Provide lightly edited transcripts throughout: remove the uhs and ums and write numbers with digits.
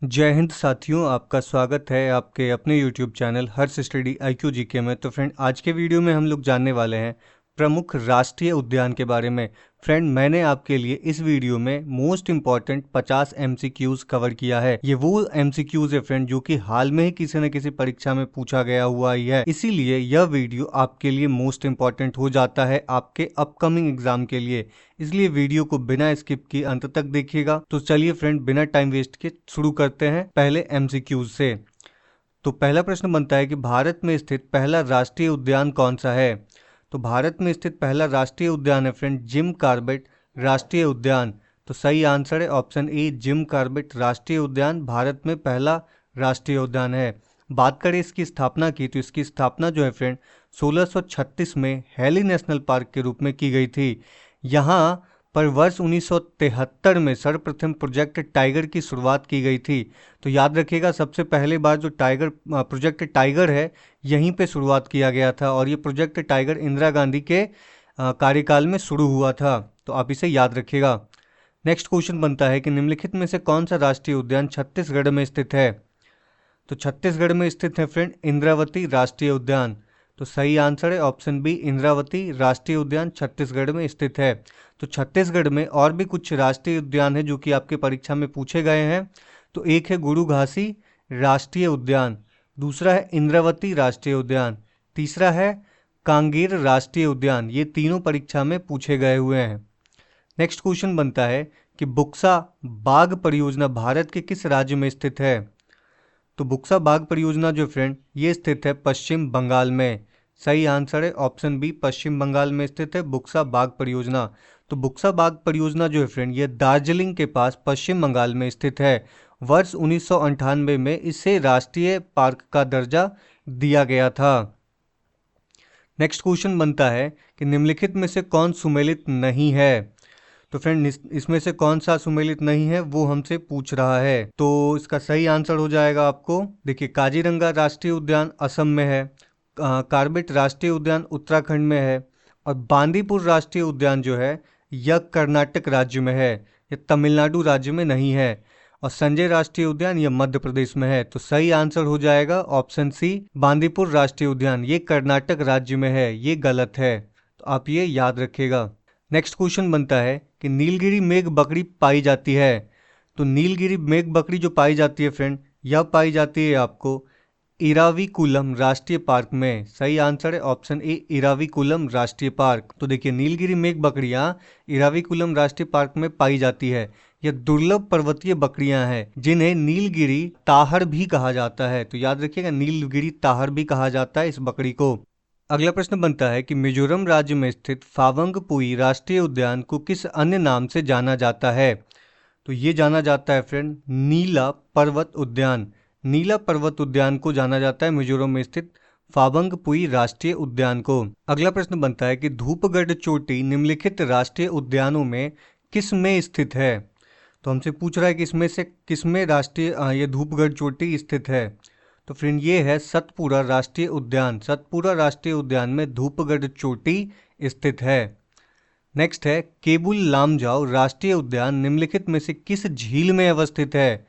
जय हिंद साथियों, आपका स्वागत है आपके अपने YouTube चैनल हर्ष स्टडी IQ जीके में। तो फ्रेंड, आज के वीडियो में हम लोग जानने वाले हैं प्रमुख राष्ट्रीय उद्यान के बारे में। फ्रेंड, मैंने आपके लिए इस वीडियो में मोस्ट इम्पॉर्टेंट 50 MCQs कवर किया है। ये वो MCQs है फ्रेंड जो कि हाल में ही किसी न किसी परीक्षा में पूछा गया हुआ ही है, इसीलिए यह वीडियो आपके लिए मोस्ट इम्पॉर्टेंट हो जाता है आपके अपकमिंग एग्जाम के लिए। इसलिए वीडियो को बिना स्किप किए अंत तक देखिएगा। तो चलिए फ्रेंड, बिना टाइम वेस्ट के शुरू करते हैं पहले MCQs से। तो पहला प्रश्न बनता है कि भारत में स्थित पहला राष्ट्रीय उद्यान कौन सा है। तो भारत में स्थित पहला राष्ट्रीय उद्यान है फ्रेंड जिम कॉर्बेट राष्ट्रीय उद्यान। तो सही आंसर है ऑप्शन ए, जिम कॉर्बेट राष्ट्रीय उद्यान भारत में पहला राष्ट्रीय उद्यान है। बात करें इसकी स्थापना की, तो इसकी स्थापना जो है फ्रेंड 1636 में हेली नेशनल पार्क के रूप में की गई थी। यहाँ पर वर्ष 1973 में सर्वप्रथम प्रोजेक्ट टाइगर की शुरुआत की गई थी। तो याद रखिएगा, सबसे पहले बार जो प्रोजेक्ट टाइगर है यहीं पे शुरुआत किया गया था, और ये प्रोजेक्ट टाइगर इंदिरा गांधी के कार्यकाल में शुरू हुआ था। तो आप इसे याद रखिएगा। नेक्स्ट क्वेश्चन बनता है कि निम्नलिखित में से कौन सा राष्ट्रीय उद्यान छत्तीसगढ़ में स्थित है। तो छत्तीसगढ़ में स्थित है फ्रेंड इंद्रावती राष्ट्रीय उद्यान। तो सही आंसर है ऑप्शन बी, इंद्रावती राष्ट्रीय उद्यान छत्तीसगढ़ में स्थित है। तो छत्तीसगढ़ में और भी कुछ राष्ट्रीय उद्यान है जो कि आपके परीक्षा में पूछे गए हैं। तो एक है गुरु घासी राष्ट्रीय उद्यान, दूसरा है इंद्रावती राष्ट्रीय उद्यान, तीसरा है कांगेर राष्ट्रीय उद्यान। ये तीनों परीक्षा में पूछे गए हुए हैं। नेक्स्ट क्वेश्चन बनता है कि बुक्सा बाग परियोजना भारत के किस राज्य में स्थित है। तो बुक्सा बाग परियोजना जो फ्रेंड ये स्थित है पश्चिम बंगाल में। सही आंसर है ऑप्शन बी, पश्चिम बंगाल में स्थित है बुक्सा बाग परियोजना। तो बुक्सा बाग परियोजना जो है फ्रेंड ये दार्जिलिंग के पास पश्चिम बंगाल में स्थित है। वर्ष 1998 में इसे राष्ट्रीय पार्क का दर्जा दिया गया था। नेक्स्ट क्वेश्चन बनता है कि निम्नलिखित में से कौन सुमेलित नहीं है। तो फ्रेंड, इसमें से कौन सा सुमेलित नहीं है वो हमसे पूछ रहा है। तो इसका सही आंसर हो जाएगा आपको, देखिए, काजीरंगा राष्ट्रीय उद्यान असम में है, कार्बेट राष्ट्रीय उद्यान उत्तराखंड में है, और बांदीपुर राष्ट्रीय उद्यान जो है यह कर्नाटक राज्य में है, यह तमिलनाडु राज्य में नहीं है, और संजय राष्ट्रीय उद्यान यह मध्य प्रदेश में है। तो सही आंसर हो जाएगा ऑप्शन सी, बांदीपुर राष्ट्रीय उद्यान, ये कर्नाटक राज्य में है, ये गलत है। तो आप ये याद रखिएगा। नेक्स्ट क्वेश्चन बनता है कि नीलगिरी मेघ बकरी पाई जाती है। तो नीलगिरी मेघ बकरी जो पाई जाती है फ्रेंड, यह पाई जाती है आपको इराविकुलम राष्ट्रीय पार्क में। सही आंसर है ऑप्शन ए, इराविकुलम राष्ट्रीय पार्क। तो देखिए, नीलगिरी मेघ बकरियां इराविकुलम राष्ट्रीय पार्क में पाई जाती है। यह दुर्लभ पर्वतीय बकरियां हैं जिन्हें नीलगिरी ताहर भी कहा जाता है। तो याद रखिएगा, नीलगिरी ताहर भी कहा जाता है इस बकरी को। अगला प्रश्न बनता है कि मिजोरम राज्य में स्थित फावंगपुई राष्ट्रीय उद्यान को किस अन्य नाम से जाना जाता है। तो ये जाना जाता है फ्रेंड नीला पर्वत उद्यान। नीला पर्वत उद्यान को जाना जाता है मिजोरम में स्थित फावंगपुई राष्ट्रीय उद्यान को। अगला प्रश्न बनता है कि धूपगढ़ चोटी निम्नलिखित राष्ट्रीय उद्यानों में किस में स्थित है। तो हमसे पूछ रहा है कि इसमें से किस में राष्ट्रीय ये धूपगढ़ चोटी स्थित है। तो फ्रेंड, ये है सतपुरा राष्ट्रीय उद्यान। सतपुरा राष्ट्रीय उद्यान में धूपगढ़ चोटी स्थित है। नेक्स्ट है केबुल लामजाओ राष्ट्रीय उद्यान निम्नलिखित में से किस झील में अवस्थित है।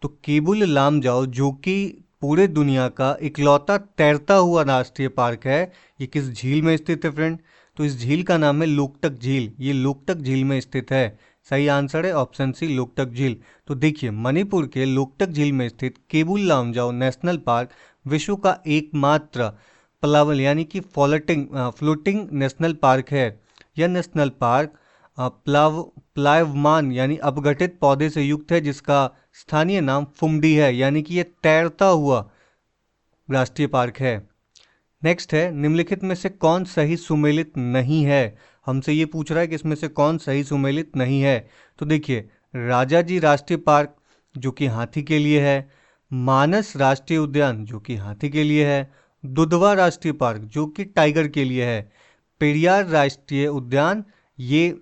तो केबुल लामजाओ जो कि पूरे दुनिया का इकलौता तैरता हुआ राष्ट्रीय पार्क है, ये किस झील में स्थित है फ्रेंड। तो इस झील का नाम है लोकटक झील, ये लोकटक झील में स्थित है। सही आंसर है ऑप्शन सी, लोकटक झील। तो देखिए, मणिपुर के लोकटक झील में स्थित केबुल लामजाओ नेशनल पार्क विश्व का एकमात्र प्लावल यानी कि फ्लोटिंग नेशनल पार्क है। यह नेशनल पार्क प्लावमान यानी अपघटित पौधे से युक्त है, जिसका स्थानीय नाम फुमडी है, यानी कि यह तैरता हुआ राष्ट्रीय पार्क है। नेक्स्ट है निम्नलिखित में से कौन सही सुमेलित नहीं है। हमसे ये पूछ रहा है कि इसमें से कौन सही सुमेलित नहीं है। तो देखिए, राजाजी राष्ट्रीय पार्क जो कि हाथी के लिए है, मानस राष्ट्रीय उद्यान जो कि हाथी के लिए है, दुधवा राष्ट्रीय पार्क जो कि टाइगर के लिए है, पेरियार राष्ट्रीय उद्यान ये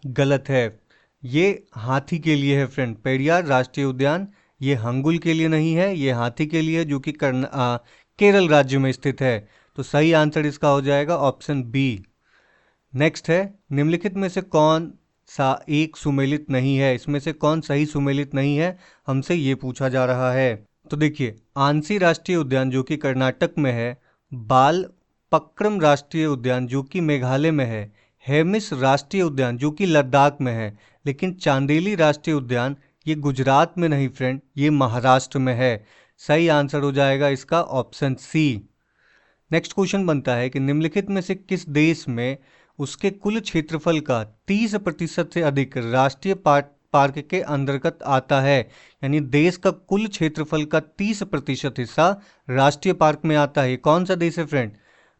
गलत है, ये हाथी के लिए है फ्रेंड। पेरियार राष्ट्रीय उद्यान ये हंगुल के लिए नहीं है, ये हाथी के लिए जो कि केरल राज्य में स्थित है। तो सही आंसर इसका हो जाएगा ऑप्शन बी। नेक्स्ट है निम्नलिखित में से कौन एक सुमेलित नहीं है। इसमें से कौन सही सुमेलित नहीं है, हमसे ये पूछा जा रहा है। तो देखिए, आंसी राष्ट्रीय उद्यान जो कि कर्नाटक में है, बाल पक्रम राष्ट्रीय उद्यान जो कि मेघालय में है, हेमिस राष्ट्रीय उद्यान जो कि लद्दाख में है, लेकिन चांदेली राष्ट्रीय उद्यान ये गुजरात में नहीं फ्रेंड, ये महाराष्ट्र में है। सही आंसर हो जाएगा इसका ऑप्शन सी। नेक्स्ट क्वेश्चन बनता है कि निम्नलिखित में से किस देश में उसके कुल क्षेत्रफल का 30% से अधिक राष्ट्रीय पार्क के अंतर्गत आता है। यानी देश का कुल क्षेत्रफल का 30% हिस्सा राष्ट्रीय पार्क में आता है। कौन सा देश है फ्रेंड?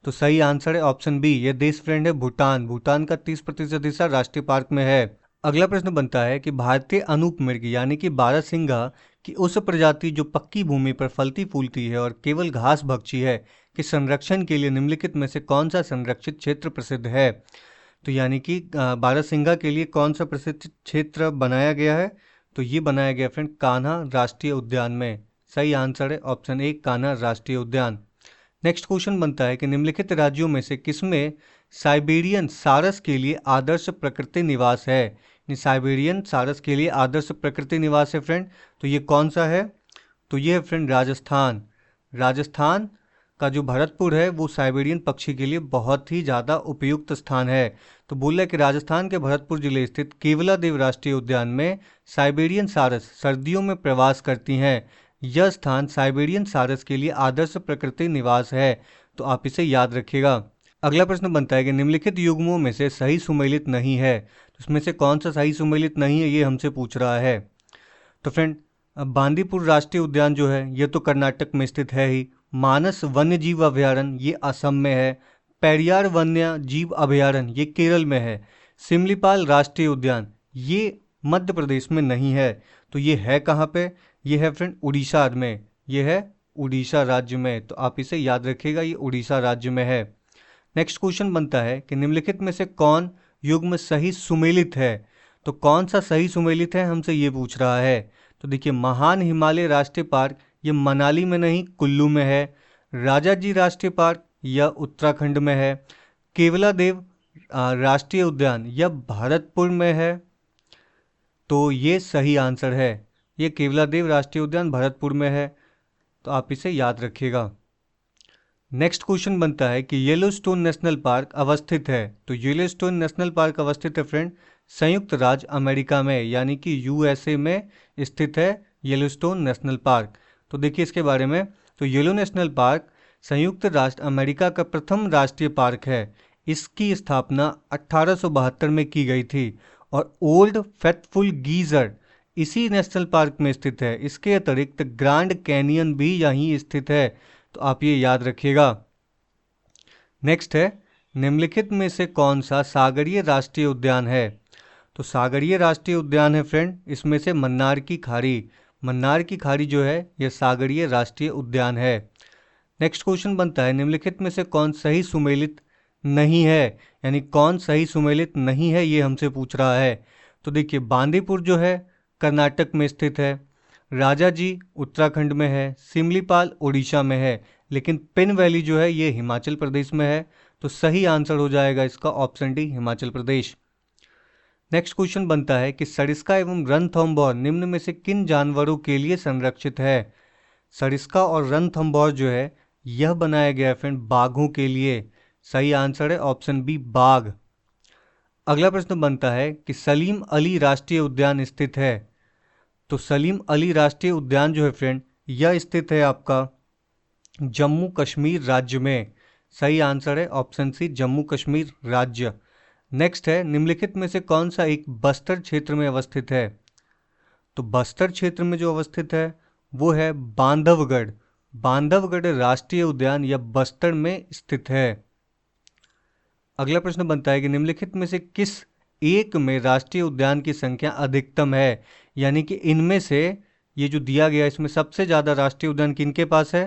तो सही आंसर है ऑप्शन बी, ये देश फ्रेंड है भूटान। भूटान का 30% हिस्सा राष्ट्रीय पार्क में है। अगला प्रश्न बनता है कि भारतीय अनूप मृग यानी कि बारहसिंगा की उस प्रजाति जो पक्की भूमि पर फलती फूलती है और केवल घास भक्षी है के संरक्षण के लिए निम्नलिखित में से कौन सा संरक्षित क्षेत्र प्रसिद्ध है। तो यानी कि बारहसिंगा के लिए कौन सा प्रसिद्ध क्षेत्र बनाया गया है? तो ये बनाया गया फ्रेंड कान्हा राष्ट्रीय उद्यान में। सही आंसर है ऑप्शन ए, कान्हा राष्ट्रीय उद्यान। नेक्स्ट क्वेश्चन बनता है कि निम्नलिखित राज्यों में से किसमें साइबेरियन सारस के लिए आदर्श प्रकृति निवास है। साइबेरियन सारस के लिए आदर्श प्रकृति निवास है फ्रेंड, तो ये कौन सा है? तो ये है फ्रेंड राजस्थान। राजस्थान का जो भरतपुर है वो साइबेरियन पक्षी के लिए बहुत ही ज़्यादा उपयुक्त स्थान है। तो बोल रहा है कि राजस्थान के भरतपुर जिले स्थित केवलादेव राष्ट्रीय उद्यान में साइबेरियन सारस सर्दियों में प्रवास करती हैं। यह स्थान साइबेरियन सारस के लिए आदर्श प्रकृति निवास है, तो आप इसे याद रखिएगा। अगला प्रश्न बनता है कि निम्नलिखित युग्मों में से सही सुमेलित नहीं है। तो इसमें से कौन सा सही सुमेलित नहीं है, ये हमसे पूछ रहा है। तो फ्रेंड, बांदीपुर राष्ट्रीय उद्यान जो है ये तो कर्नाटक में स्थित है ही। मानस वन्य जीव अभयारण्य ये असम में है। पेरियार वन्य जीव अभयारण्य ये केरल में है। सिमलीपाल राष्ट्रीय उद्यान ये मध्य प्रदेश में नहीं है। तो ये है कहाँ पे? ये है फ्रेंड उड़ीसा में। ये है उड़ीसा राज्य में, तो आप इसे याद रखिएगा, ये उड़ीसा राज्य में है। नेक्स्ट क्वेश्चन बनता है कि निम्नलिखित में से कौन युग्म सही सुमेलित है। तो कौन सा सही सुमेलित है, हमसे ये पूछ रहा है। तो देखिए, महान हिमालय राष्ट्रीय पार्क ये मनाली में नहीं कुल्लू में है। राजा जी राष्ट्रीय पार्क यह उत्तराखंड में है। केवलादेव राष्ट्रीय उद्यान यह भरतपुर में है। तो ये सही आंसर है, ये केवलादेव राष्ट्रीय उद्यान भरतपुर में है, तो आप इसे याद रखिएगा। नेक्स्ट क्वेश्चन बनता है कि येलोस्टोन नेशनल पार्क अवस्थित है। तो येलोस्टोन नेशनल पार्क अवस्थित है फ्रेंड संयुक्त राज्य अमेरिका में, यानी कि यूएसए में स्थित है येलोस्टोन नेशनल पार्क। तो देखिए इसके बारे में, तो येलो नेशनल पार्क संयुक्त राष्ट्र अमेरिका का प्रथम राष्ट्रीय पार्क है। इसकी स्थापना 1872 में की गई थी और ओल्ड फेथफुल गीजर इसी नेशनल पार्क में स्थित है। इसके अतिरिक्त ग्रैंड कैनियन भी यहीं स्थित है, तो आप ये याद रखिएगा। नेक्स्ट है, निम्नलिखित में से कौन सा सागरीय राष्ट्रीय उद्यान है। तो सागरीय राष्ट्रीय उद्यान है फ्रेंड इसमें से मन्नार की खाड़ी। मन्नार की खाड़ी जो है यह सागरीय राष्ट्रीय उद्यान है। नेक्स्ट क्वेश्चन बनता है निम्नलिखित में से कौन सही सुमेलित नहीं है, यानी कौन सही सुमेलित नहीं है, ये हमसे पूछ रहा है। तो देखिए, बांदीपुर जो है कर्नाटक में स्थित है। राजा जी उत्तराखंड में है। सिमलीपाल उड़ीसा में है, लेकिन पिन वैली जो है ये हिमाचल प्रदेश में है। तो सही आंसर हो जाएगा इसका option D, Himachal Pradesh. Next question बनता है कि सरिस्का एवं रणथंभौर निम्न में से किन जानवरों के लिए संरक्षित है। सरिस्का और रणथंभौर जो है यह बनाया गया है फ्रेंड बाघों के लिए। सही आंसर है ऑप्शन बी, बाघ। अगला प्रश्न बनता है कि सलीम अली राष्ट्रीय उद्यान स्थित है। तो सलीम अली राष्ट्रीय उद्यान जो है फ्रेंड यह स्थित है आपका जम्मू कश्मीर राज्य में। सही आंसर है ऑप्शन सी, जम्मू कश्मीर राज्य। नेक्स्ट है, निम्नलिखित में से कौन सा एक बस्तर क्षेत्र में अवस्थित है। तो बस्तर क्षेत्र में जो अवस्थित है वो है बांधवगढ़। बांधवगढ़ राष्ट्रीय उद्यान यह बस्तर में स्थित है। अगला प्रश्न बनता है कि निम्नलिखित में से किस एक में राष्ट्रीय उद्यान की संख्या अधिकतम है, यानी कि इनमें से ये जो दिया गया इसमें सबसे ज़्यादा राष्ट्रीय उद्यान किनके पास है।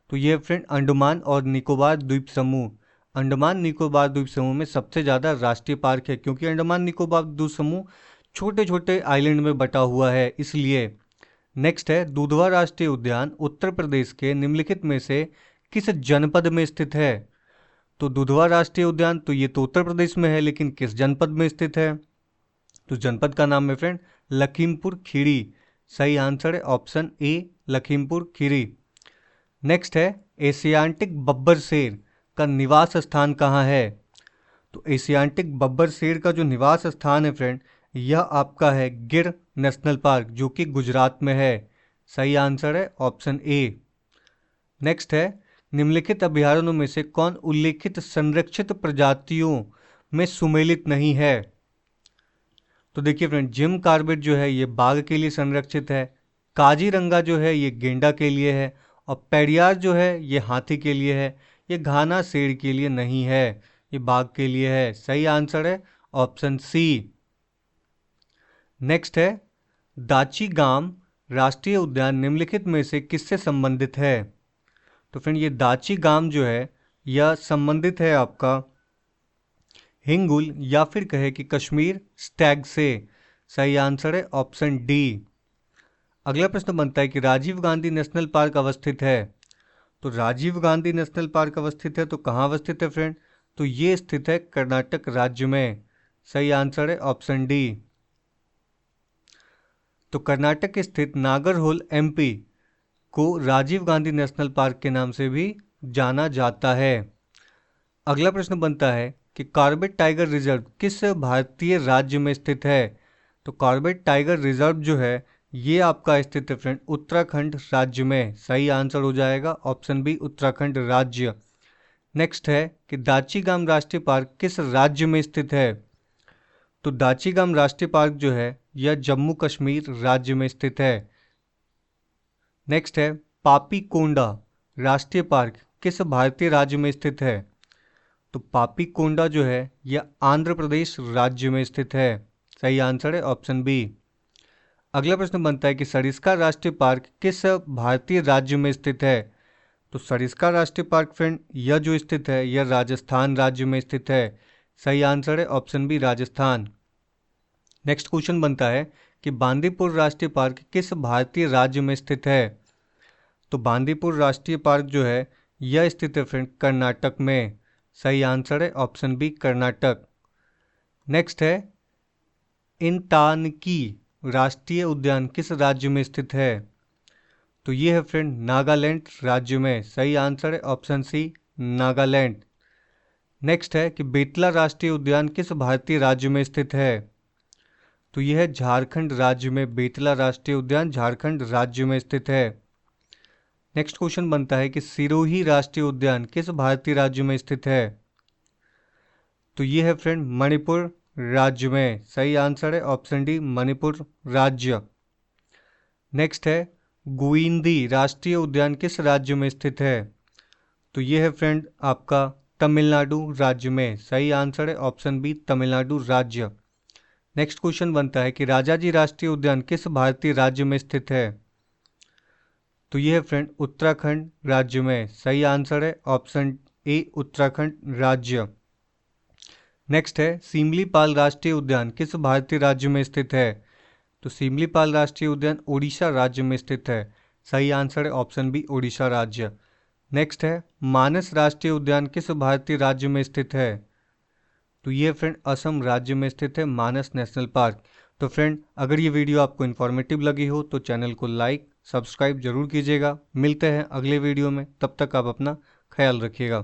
तो ये फ्रेंड अंडमान और निकोबार द्वीप समूह। अंडमान निकोबार द्वीप समूह में सबसे ज़्यादा राष्ट्रीय पार्क है, क्योंकि अंडमान निकोबार द्वीप समूह छोटे छोटे आइलैंड में बटा हुआ है इसलिए। नेक्स्ट है, दुधवा राष्ट्रीय उद्यान उत्तर प्रदेश के निम्नलिखित में से किस जनपद में स्थित है। तो दुधवा राष्ट्रीय उद्यान तो ये तो उत्तर प्रदेश में है, लेकिन किस जनपद में स्थित है। तो जनपद का नाम है फ्रेंड लखीमपुर खीरी। सही आंसर है option A Lakhimpur Kheri. Next है एशियाटिक बब्बर शेर का निवास स्थान कहाँ है। तो एशियाटिक बब्बर शेर का जो निवास स्थान है फ्रेंड, यह आपका है गिर नेशनल पार्क, जो कि गुजरात में है। सही आंसर है ऑप्शन ए। नेक्स्ट है निम्नलिखित अभ्यारण्यों में से कौन उल्लेखित संरक्षित प्रजातियों में सुमेलित नहीं है। तो देखिए फ्रेंड, जिम कार्बेट जो है ये बाघ के लिए संरक्षित है, काजीरंगा जो है ये गेंडा के लिए है, और पेरियार जो है ये हाथी के लिए है, ये घाना शेर के लिए नहीं है, ये बाघ के लिए है। सही आंसर है ऑप्शन सी। नेक्स्ट है दाची गाम राष्ट्रीय उद्यान निम्नलिखित में से किससे संबंधित है। तो फ्रेंड ये दाची गाम जो है यह संबंधित है आपका हिंगुल या फिर कहे कि कश्मीर स्टैग से। सही आंसर है ऑप्शन डी। अगला प्रश्न बनता है कि राजीव गांधी नेशनल पार्क अवस्थित है। तो राजीव गांधी नेशनल पार्क अवस्थित है तो कहाँ अवस्थित है फ्रेंड, तो ये स्थित है कर्नाटक राज्य में। सही आंसर है ऑप्शन डी। तो कर्नाटक स्थित नागरहोल एमपी को राजीव गांधी नेशनल पार्क के नाम से भी जाना जाता है। अगला प्रश्न बनता है कि कॉर्बेट टाइगर रिजर्व किस भारतीय राज्य में स्थित है। तो कॉर्बेट टाइगर रिजर्व जो है ये आपका स्थित है फ्रेंड उत्तराखंड राज्य में। सही आंसर हो जाएगा ऑप्शन बी उत्तराखंड राज्य। नेक्स्ट है कि दाचीगाम राष्ट्रीय पार्क किस राज्य में स्थित है। तो दाचीगाम राष्ट्रीय पार्क जो है यह जम्मू कश्मीर राज्य में स्थित है। नेक्स्ट है पापी कोंडा राष्ट्रीय पार्क किस भारतीय राज्य में स्थित है। तो पापी कोंडा जो है यह आंध्र प्रदेश राज्य में स्थित है। सही आंसर है ऑप्शन बी। अगला प्रश्न बनता है कि सरिस्का राष्ट्रीय पार्क किस भारतीय राज्य में स्थित है। तो सरिस्का राष्ट्रीय पार्क फ्रेंड यह जो स्थित है यह राजस्थान राज्य में स्थित है। सही आंसर है option B Rajasthan. Next question बनता है कि बांदीपुर राष्ट्रीय पार्क किस भारतीय राज्य में स्थित है। तो बांदीपुर राष्ट्रीय पार्क जो है यह स्थित है फ्रेंड कर्नाटक में। सही आंसर है ऑप्शन बी कर्नाटक। नेक्स्ट है इनटानकी राष्ट्रीय उद्यान किस राज्य में स्थित है। तो ये है फ्रेंड नागालैंड राज्य में। सही आंसर है ऑप्शन सी नागालैंड। नेक्स्ट है कि बेतला राष्ट्रीय उद्यान किस भारतीय राज्य में स्थित है। तो यह है झारखंड राज्य में। बेतला राष्ट्रीय उद्यान झारखंड राज्य में स्थित है। नेक्स्ट क्वेश्चन बनता है कि सिरोही राष्ट्रीय उद्यान किस भारतीय राज्य में स्थित है। तो ये है फ्रेंड मणिपुर राज्य में। सही आंसर है ऑप्शन डी मणिपुर राज्य। नेक्स्ट है गुइंदी राष्ट्रीय उद्यान किस राज्य में स्थित है। तो ये है फ्रेंड आपका तमिलनाडु राज्य में। सही आंसर है ऑप्शन बी तमिलनाडु राज्य। नेक्स्ट क्वेश्चन बनता है कि राजाजी राष्ट्रीय उद्यान किस भारतीय राज्य में स्थित है। तो यह है फ्रेंड उत्तराखंड राज्य में। सही आंसर है ऑप्शन ए उत्तराखंड राज्य। नेक्स्ट है सिमलीपाल राष्ट्रीय उद्यान किस भारतीय राज्य में स्थित है। तो सिमलीपाल राष्ट्रीय उद्यान ओडिशा राज्य में स्थित है। सही आंसर है ऑप्शन बी ओडिशा राज्य। नेक्स्ट है मानस राष्ट्रीय उद्यान किस भारतीय राज्य में स्थित है। तो ये फ्रेंड असम राज्य में स्थित है मानस नेशनल पार्क। तो फ्रेंड अगर ये वीडियो आपको इन्फॉर्मेटिव लगी हो तो चैनल को लाइक सब्सक्राइब जरूर कीजिएगा। मिलते हैं अगले वीडियो में, तब तक आप अपना ख्याल रखिएगा।